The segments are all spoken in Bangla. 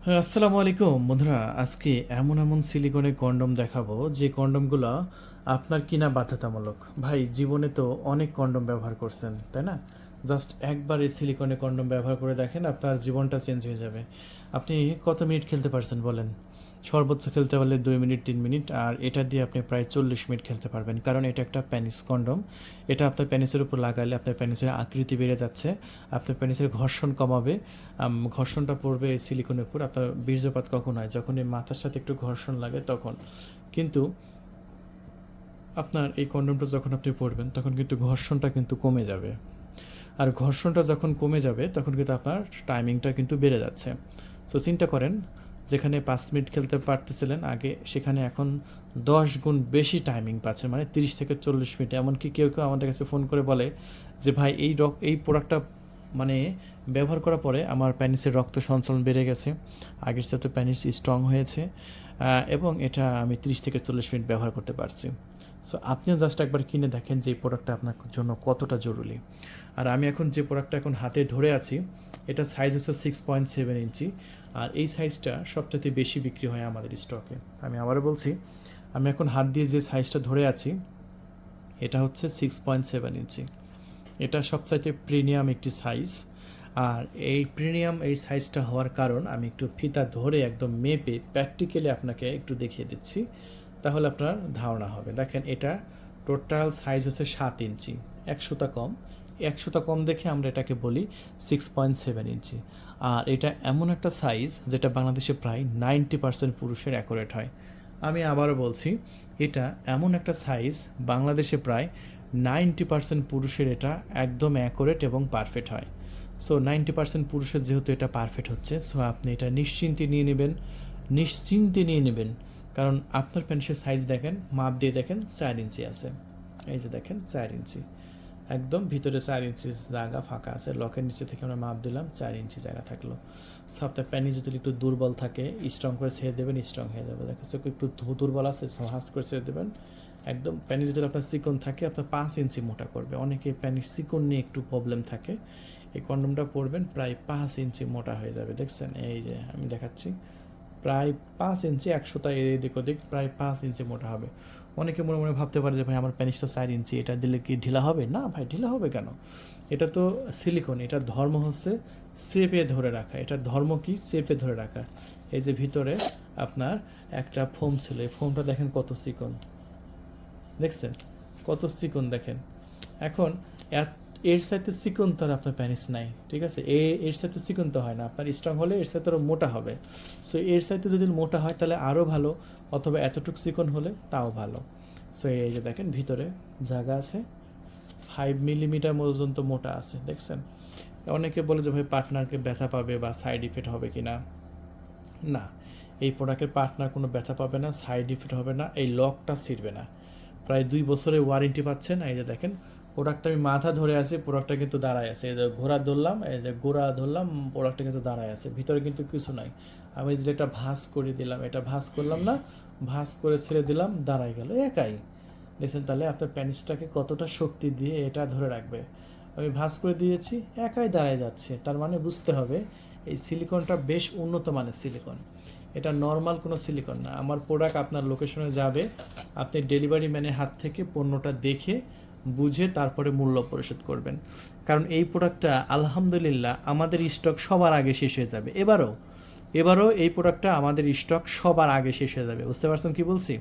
হ্যাঁ, আসসালামু আলাইকুম বন্ধুরা। আজকে এমন এমন সিলিকনের কন্ডম দেখাবো যে কন্ডমগুলো আপনার কিনা বাধ্যতামূলক। ভাই জীবনে তো অনেক কন্ডম ব্যবহার করছেন, তাই না? জাস্ট একবার এই সিলিকনের কন্ডম ব্যবহার করে দেখেন, আপনার জীবনটা চেঞ্জ হয়ে যাবে। আপনি কত মিনিট খেলতে পারছেন বলেন? সর্বোচ্চ খেলতে পারলে 2 মিনিট 3 মিনিট, আর এটা দিয়ে আপনি প্রায় 40 মিনিট খেলতে পারবেন, কারণ এটা একটা প্যানিস কন্ডম। এটা আপনার প্যানিসের উপর লাগালে আপনার প্যানিসের আকৃতি বেড়ে যাচ্ছে, আপনার প্যানিসের ঘর্ষণ কমাবে। ঘর্ষণটা পড়বে এই সিলিকনের উপর। আপনার বীর্যপাত কখন হয়? যখন এই মাথার সাথে একটু ঘর্ষণ লাগে তখন। কিন্তু আপনার এই কন্ডমটা যখন আপনি পরবেন তখন কিন্তু ঘর্ষণটা কিন্তু কমে যাবে। আর ঘর্ষণটা যখন কমে যাবে তখন কিন্তু আপনার টাইমিংটা কিন্তু বেড়ে যাচ্ছে। সো চিন্তা করেন, যেখানে 5 মিনিট খেলতে পারতেছিলেন আগে, সেখানে এখন 10 গুণ বেশি টাইমিং পাচ্ছেন, মানে 30 থেকে 40 মিনিট। এমনকি কেউ কেউ আমাদের কাছে ফোন করে বলে যে ভাই এই প্রোডাক্টটা মানে ব্যবহার করার পরে আমার প্যানিসের রক্ত সঞ্চালন বেড়ে গেছে, আগের সাথে প্যানিস স্ট্রং হয়েছে, এবং এটা আমি 30 থেকে 40 মিনিট ব্যবহার করতে পারছি। সো আপনিও জাস্ট একবার কিনে দেখেন যে এই প্রোডাক্টটা আপনার জন্য কতটা জরুরি। আর আমি এখন যে প্রোডাক্টটা এখন হাতে ধরে আছি, এটা সাইজ হচ্ছে 6.7 ইঞ্চি। আর এই সাইজটা সবচাইতে বেশি বিক্রি হয় আমাদের স্টকে। আমি আবারও বলছি, আমি এখন হাত দিয়ে যে সাইজটা ধরে আছি এটা হচ্ছে 6.7 ইঞ্চি। এটা সবচাইতে প্রিমিয়াম একটি সাইজ। আর এই প্রিমিয়াম এই সাইজটা হওয়ার কারণ আমি একটু ফিতা ধরে একদম মেপে প্র্যাকটিক্যালি আপনাকে একটু দেখিয়ে দিচ্ছি, তাহলে আপনার ধারণা হবে। দেখেন, এটা টোটাল সাইজ হচ্ছে 7 ইঞ্চি, 1 সুতা কম। 1 সুতা কম দেখে আমরা এটাকে বলি 6.7 ইঞ্চি। আর এটা এমন একটা সাইজ যেটা বাংলাদেশে প্রায় 90% পুরুষের অ্যাকুরেট হয়। আমি আবারও বলছি, এটা এমন একটা সাইজ বাংলাদেশে প্রায় 90% পুরুষের এটা একদম অ্যাকুরেট এবং পারফেক্ট হয়। সো 90% পুরুষের যেহেতু এটা পারফেক্ট হচ্ছে, সো আপনি এটা নিশ্চিন্তে নিয়ে নেবেন, নিশ্চিন্তে নিয়ে নেবেন। কারণ আপনার প্যান্টের সাইজ দেখেন, মাপ দিয়ে দেখেন 4 ইঞ্চি আছে। এই যে দেখেন 4 ইঞ্চি, একদম ভিতরে 4 ইঞ্চি জায়গা ফাঁকা আছে। লকের নিচে থেকে আমরা মাপ দিলাম, 4 ইঞ্চি জায়গা থাকলো। সো আপনার প্যানি যদি একটু দুর্বল থাকে, স্ট্রং করে ছেড়ে দেবেন, স্ট্রং হয়ে যাবে। দেখা যাচ্ছে একটু দুর্বল আছে, সাহস করে ছেড়ে দেবেন। একদম প্যানি যদি আপনার চিকন থাকে, আপনার 5 ইঞ্চি মোটা করবে। অনেকে প্যানির চিকন নিয়ে একটু প্রবলেম থাকে, এই কন্ডমটা পরবেন, প্রায় 5 ইঞ্চি মোটা হয়ে যাবে। দেখছেন, এই যে আমি দেখাচ্ছি, প্রায় 5 ইঞ্চি, 100টা এদিক ওদিক, প্রায় 5 ইঞ্চি মোটা হবে। অনেকে মনে মনে ভাবতে পারে যে ভাই আমার প্যানিস তো 4 ইঞ্চি, এটা দিলে কি ঢিলা হবে? না ভাই, ঢিলা হবে কেন? এটা তো সিলিকন, এটার ধর্ম হচ্ছে চেপে ধরে রাখা। এটার ধর্ম কি? চেপে ধরে রাখা। এই যে ভিতরে আপনার একটা ফোম ছিল, এই ফোমটা দেখেন কত চিকন, দেখছেন কত চিকন দেখেন। এখন এর সাথে চিকন তো আর আপনার প্যানিস নাই, ঠিক আছে? এর সাথে চিকন তো হয় না, আপনার স্ট্রং হলে এর সাথে আরও মোটা হবে। সো এর সাথে যদি মোটা হয় তাহলে আরও ভালো, অথবা এতটুকু চিকন হলে তাও ভালো। সো এই যে দেখেন ভিতরে জায়গা আছে, 5 মিলিমিটার পর্যন্ত মোটা আছে, দেখছেন? অনেকে বলে যে ভাই পার্টনারকে ব্যথা পাবে বা সাইড ইফেক্ট হবে কি না। না, এই প্রোডাক্টের পার্টনার কোনো ব্যথা পাবে না, সাইড ইফেক্ট হবে না, এই লকটা ছিঁড়বে না। প্রায় 2 বছরের ওয়ারেন্টি পাচ্ছেন। এই যে দেখেন, প্রোডাক্টটা আমি মাথা ধরে আছি, প্রোডাক্টটা কিন্তু দাঁড়ায় আছে। এই যে ঘোড়া ধরলাম, এই যে গোড়া ধরলাম, প্রোডাক্টটা কিন্তু দাঁড়ায় আছে, ভিতরে কিন্তু কিছু নাই। আমি যদি এটা ভাঁজ করে দিলাম, এটা ভাঁজ করলাম না, ভাঁজ করে ছেড়ে দিলাম, দাঁড়ায় গেল একাই। দেখছেন তাহলে আপনার প্যানিসটাকে কতটা শক্তি দিয়ে এটা ধরে রাখবে। আমি ভাঁজ করে দিয়েছি, একাই দাঁড়ায় যাচ্ছে। তার মানে বুঝতে হবে এই সিলিকনটা বেশ উন্নত মানের সিলিকন। এটা নর্মাল কোনো সিলিকন না। আমার প্রোডাক্ট আপনার লোকেশনে যাবে, আপনি ডেলিভারি ম্যানের হাত থেকে পণ্যটা দেখে বুঝে তারপরে মূল্য পরিশোধ করবেন। কারণ এই প্রোডাক্টটা আলহামদুলিল্লাহ আমাদের স্টক সবার আগে শেষ হয়ে যাবে। এবারও এই প্রোডাক্টটা আমাদের স্টক সবার আগে শেষ হয়ে যাবে। বুঝতে পারছেন কি বলছি?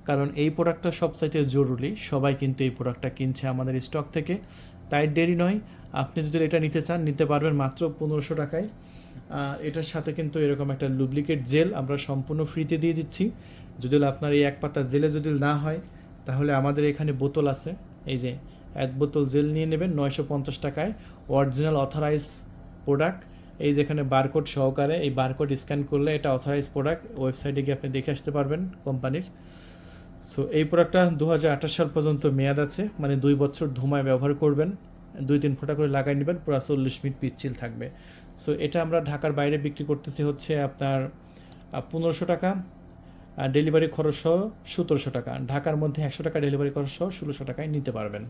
কারণ এই প্রোডাক্টটা সবচাইতে জরুরি, সবাই কিন্তু এই প্রোডাক্টটা কিনছে আমাদের স্টক থেকে। তাই দেরি নয়, আপনি যদি এটা নিতে চান নিতে পারবেন মাত্র 1500 টাকায়। এটার সাথে কিন্তু এরকম একটা লুব্রিকেট জেল আমরা সম্পূর্ণ ফ্রিতে দিয়ে দিচ্ছি। যদি আপনার এই এক পাতা জেলে যদি না হয়, তাহলে আমাদের এখানে বোতল আছে। এই যে 1 বোতল জেল নিয়ে নেবেন 950 টাকায়, অরিজিনাল অথরাইজ প্রোডাক্ট। এই যেখানে বারকোড সহকারে, এই বারকোড স্ক্যান করলে এটা অথরাইজ প্রোডাক্ট, ওয়েবসাইটে গিয়ে আপনি দেখে আসতে পারবেন কোম্পানির। সো এই প্রোডাক্টটা 2028 সাল পর্যন্ত মেয়াদ আছে, মানে 2 বছর ধুমায় ব্যবহার করবেন, 2-3 ফোঁটা করে লাগাই নেবেন, পুরো 40 মিনিট পিচ্ছিল থাকবে। সো এটা আমরা ঢাকার বাইরে বিক্রি করতেছি হচ্ছে আপনার 1500 টাকা, আর ডেলিভারি খরচ সহ 1700 টাকা। ঢাকার মধ্যে 100 টাকা ডেলিভারি খরচ সহ 1600 টাকায় নিতে পারবেন।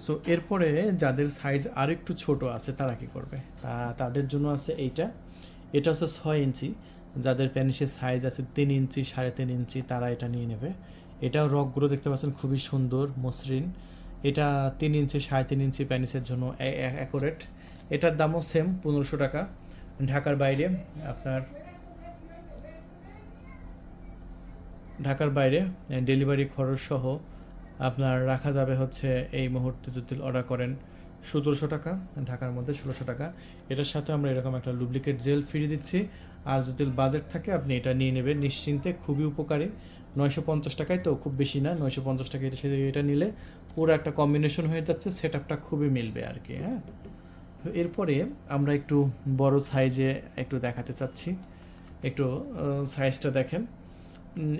সো এরপরে যাদের সাইজ আর একটু ছোট আছে তারা কি করবে? তাদের জন্য আছে এইটা। এটা হচ্ছে 6 ইঞ্চি, যাদের প্যানিসের সাইজ আছে 3 ইঞ্চি 3.5 ইঞ্চি তারা এটা নিয়ে নেবে। এটাও রকগুলো দেখতে পাচ্ছেন খুবই সুন্দর মসৃণ। এটা 3 ইঞ্চি 3.5 ইঞ্চি প্যানিসের জন্য অ্যাকোরেট। এটার দামও সেম 1500 টাকা। ঢাকার বাইরে আপনার ডেলিভারি খরচ সহ আপনার রাখা যাবে হচ্ছে এই মুহূর্তে যদি অর্ডার করেন 1700 টাকা, ঢাকার মধ্যে 1600 টাকা। এটার সাথে আমরা এরকম একটা ডুপ্লিকেট জেল ফ্রি দিচ্ছি। আর যদি বাজেট থাকে আপনি এটা নিয়ে নেবেন নিশ্চিন্তে, খুবই উপকারী। 950 টাকায় তো খুব বেশি না, 950 টাকা এটা নিলে পুরো একটা কম্বিনেশন হয়ে যাচ্ছে, সেট আপটা খুবই মিলবে আর কি। হ্যাঁ, তো এরপরে আমরা একটু বড় সাইজে একটু দেখাতে চাচ্ছি। একটু সাইজটা দেখেন।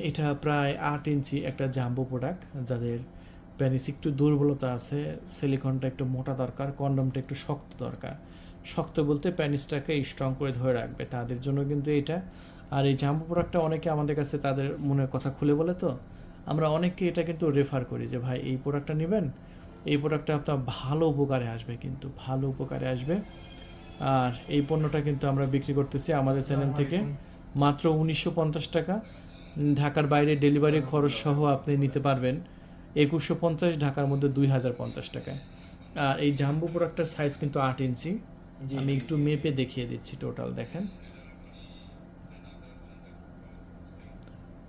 এটা প্রায় 8 ইঞ্চি একটা জাম্বো প্রোডাক্ট। যাদের প্যানিস একটু দুর্বলতা আছে, সিলিকনটা একটু মোটা দরকার, কন্ডমটা একটু শক্ত দরকার। শক্ত বলতে প্যানিসটাকে স্ট্রং করে ধরে রাখবে, তাদের জন্য কিন্তু এটা। আর এই জাম্বো প্রোডাক্টটা অনেকে আমাদের কাছে তাদের মনের কথা খুলে বলে, তো আমরা অনেককে এটা কিন্তু রেফার করি যে ভাই এই প্রোডাক্টটা নেবেন, এই প্রোডাক্টটা আপনার ভালো উপকারে আসবে, কিন্তু ভালো উপকারে আসবে। আর এই পণ্যটা কিন্তু আমরা বিক্রি করতেছি আমাদের চ্যানেল থেকে মাত্র 1950 টাকা। ঢাকার বাইরে ডেলিভারি খরচ সহ আপনি নিতে পারবেন 2150, ঢাকার মধ্যে 2050 টাকায়। আর এই জাম্বো প্রোডাক্টের সাইজ কিন্তু 8 ইঞ্চি। আমি একটু মেপে দেখিয়ে দিচ্ছি। টোটাল দেখেন,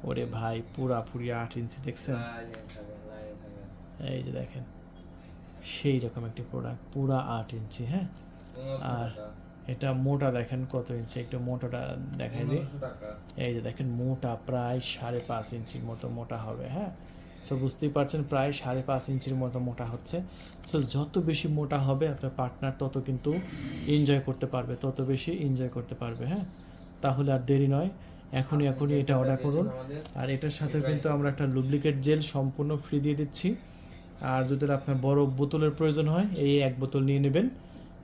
ওরে ভাই পুরাপুরি 8 ইঞ্চি, দেখছেন? এই যে দেখেন, সেই রকম একটি প্রোডাক্ট, পুরা 8 ইঞ্চি। হ্যাঁ, আর এটা মোটা দেখেন কত ইঞ্চি, একটু মোটাটা দেখাই দিই। এই যে দেখেন মোটা প্রায় 5.5 ইঞ্চির মতো মোটা হবে। হ্যাঁ, সো বুঝতেই পারছেন প্রায় 5.5 ইঞ্চির মতো মোটা হচ্ছে। সো যত বেশি মোটা হবে আপনার পার্টনার তত কিন্তু এনজয় করতে পারবে, তত বেশি এনজয় করতে পারবে। হ্যাঁ, তাহলে আর দেরি নয়, এখনই এটা অর্ডার করুন। আর এটার সাথে কিন্তু আমরা একটা লুব্রিকেট জেল সম্পূর্ণ ফ্রি দিয়ে দিচ্ছি। আর যদি আপনার বড় বোতলের প্রয়োজন হয়, এই 1 বোতল নিয়ে নেবেন।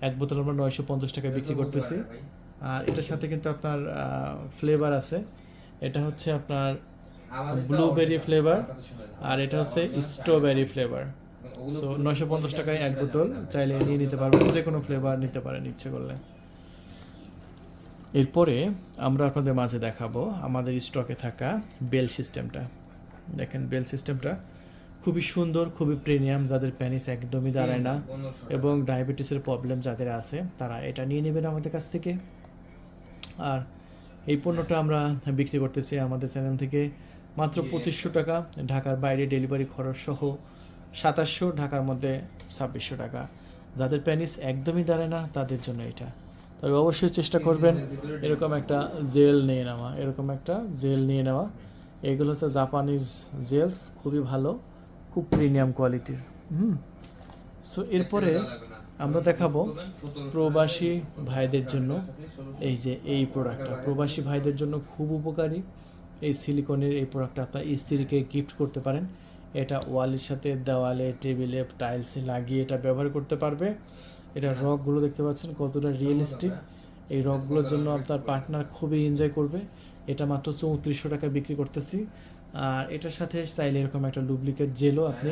1 বোতল আমরা 950 টাকায় বিক্রি করতেছি। আর এটার সাথে কিন্তু আপনার ফ্লেভার আছে। এটা হচ্ছে আপনার ব্লুবেরি ফ্লেভার, আর এটা হচ্ছে স্ট্রবেরি ফ্লেভার। সো 950 টাকায় 1 বোতল চাইলে নিয়ে নিতে পারবেন, যে কোনো ফ্লেভার নিতে পারেন ইচ্ছে করলে। এরপরে আমরা আপনাদের মাঝে দেখাবো আমাদের স্টকে থাকা বেল সিস্টেমটা। দেখেন বেল সিস্টেমটা খুবই সুন্দর, খুবই প্রিমিয়াম। যাদের প্যানিস একদমই দাঁড়ায় না এবং ডায়াবেটিসের প্রবলেম যাদের আছে তারা এটা নিয়ে নেবেন আমাদের কাছ থেকে। আর এই পণ্যটা আমরা বিক্রি করতেছি আমাদের চ্যানেল থেকে মাত্র 2500 টাকা, ঢাকার বাইরে ডেলিভারি খরচ সহ 2700, ঢাকার মধ্যে 2600 টাকা। যাদের প্যানিস একদমই দাঁড়ায় না তাদের জন্য এটা। তবে অবশ্যই চেষ্টা করবেন এরকম একটা জেল নিয়ে নেওয়া। এগুলো হচ্ছে জাপানিজ জেলস, খুবই ভালো, খুব প্রিমিয়াম কোয়ালিটির। সো এরপরে আমরা দেখাবো প্রবাসী ভাইদের জন্য এই যে এই প্রোডাক্টটা, প্রবাসী ভাইদের জন্য খুব উপকারী। এই সিলিকনের এই প্রোডাক্টটা আপনার স্ত্রীকে গিফট করতে পারেন। এটা ওয়ালের সাথে, দেওয়ালে, টেবিলে, টাইলসে লাগিয়ে এটা ব্যবহার করতে পারবে। এটা রকগুলো দেখতে পাচ্ছেন কতটা রিয়েলিস্টিক। এই রকগুলোর জন্য আপনার পার্টনার খুবই এনজয় করবে। এটা মাত্র 3400 টাকা বিক্রি করতেছি। আর এটার সাথে চাইলে এরকম একটা ডুপ্লিকেট জেলও আপনি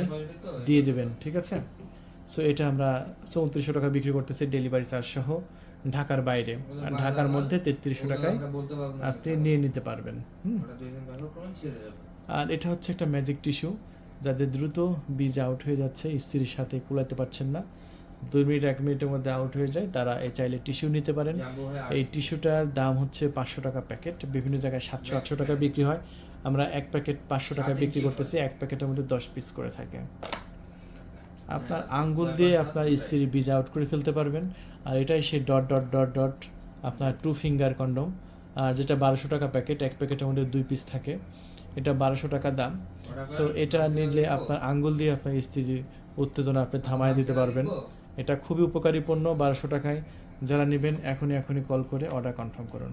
দিয়ে দেবেন, ঠিক আছে? সো এটা আমরা 3400 টাকা বিক্রি করতেছি ডেলিভারি চার্জ সহ, ঢাকার বাইরে। আর ঢাকার মধ্যে 3300 টাকায় আপনি নিয়ে নিতে পারবেন। আর এটা হচ্ছে একটা ম্যাজিক টিস্যু। যাদের দ্রুত বীজ আউট হয়ে যাচ্ছে, স্ত্রীর সাথে কুলাতে পারছেন না, 2 মিনিট 1 মিনিটের মধ্যে আউট হয়ে যায়, তারা এই চাইলে টিস্যু নিতে পারেন। এই টিস্যুটার দাম হচ্ছে 500 টাকা প্যাকেট, বিভিন্ন জায়গায় 700-800 টাকা বিক্রি হয়। আমরা 1 প্যাকেট 500 টাকা বিক্রি করতেছি, 1 প্যাকেটের মধ্যে 10 পিস করে থাকে। আপনার আঙ্গুল দিয়ে আপনার স্ত্রীর বীজ আউট করে ফেলতে পারবেন। আর এটাই সেই ডট ডট ডট ডট আপনার 2 ফিঙ্গার কন্ডম, আর যেটা 1200 টাকা প্যাকেট, 1 প্যাকেটের মধ্যে 2 পিস থাকে, এটা 1200 টাকা দাম। সো এটা নিলে আপনার আঙ্গুল দিয়ে আপনার স্ত্রীর উত্তেজনা আপনি থামায় দিতে পারবেন। এটা খুবই উপকারী পণ্য, 1200 টাকায়। যারা নেবেন এখনই কল করে অর্ডার কনফার্ম করুন।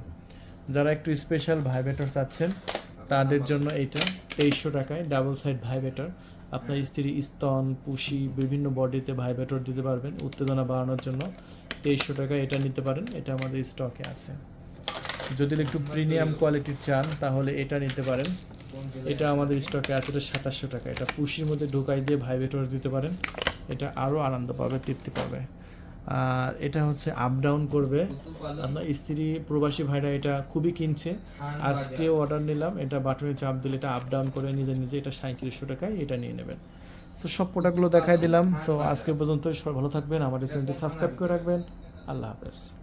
যারা একটু স্পেশাল ভাইব্রেটর চাচ্ছেন তাদের জন্য এইটা 2300 টাকায় ডাবল সাইড ভাইব্রেটর। আপনার স্ত্রী স্তন, পুশি, বিভিন্ন বডিতে ভাইব্রেটর দিতে পারবেন উত্তেজনা বাড়ানোর জন্য। 2300 টাকায় এটা নিতে পারেন, এটা আমাদের স্টকে আছে। যদি একটু প্রিমিয়াম কোয়ালিটির চান তাহলে এটা নিতে পারেন, এটা আমাদের স্টকে আছে। এটা 2700 টাকা। এটা পুশির মধ্যে ঢুকাই দিয়ে ভাইব্রেটর দিতে পারেন, এটা আরও আনন্দ পাবে, তৃপ্তি পাবে। আর এটা হচ্ছে আপ ডাউন করবে। আপনার স্ত্রী প্রবাসী ভাইরা এটা খুবই কিনছে। আজকে অর্ডার নিলাম, এটা বাটনে চাপ দিলে এটা আপ ডাউন করে নিজে নিজে এটা 3700 টাকায় এটা নিয়ে নেবেন। সো সব প্রোডাক্টগুলো দেখাই দিলাম। সো আজকে পর্যন্ত সবাই ভালো থাকবেন, আমার চ্যানেলটি সাবস্ক্রাইব করে রাখবেন। আল্লাহ হাফেজ।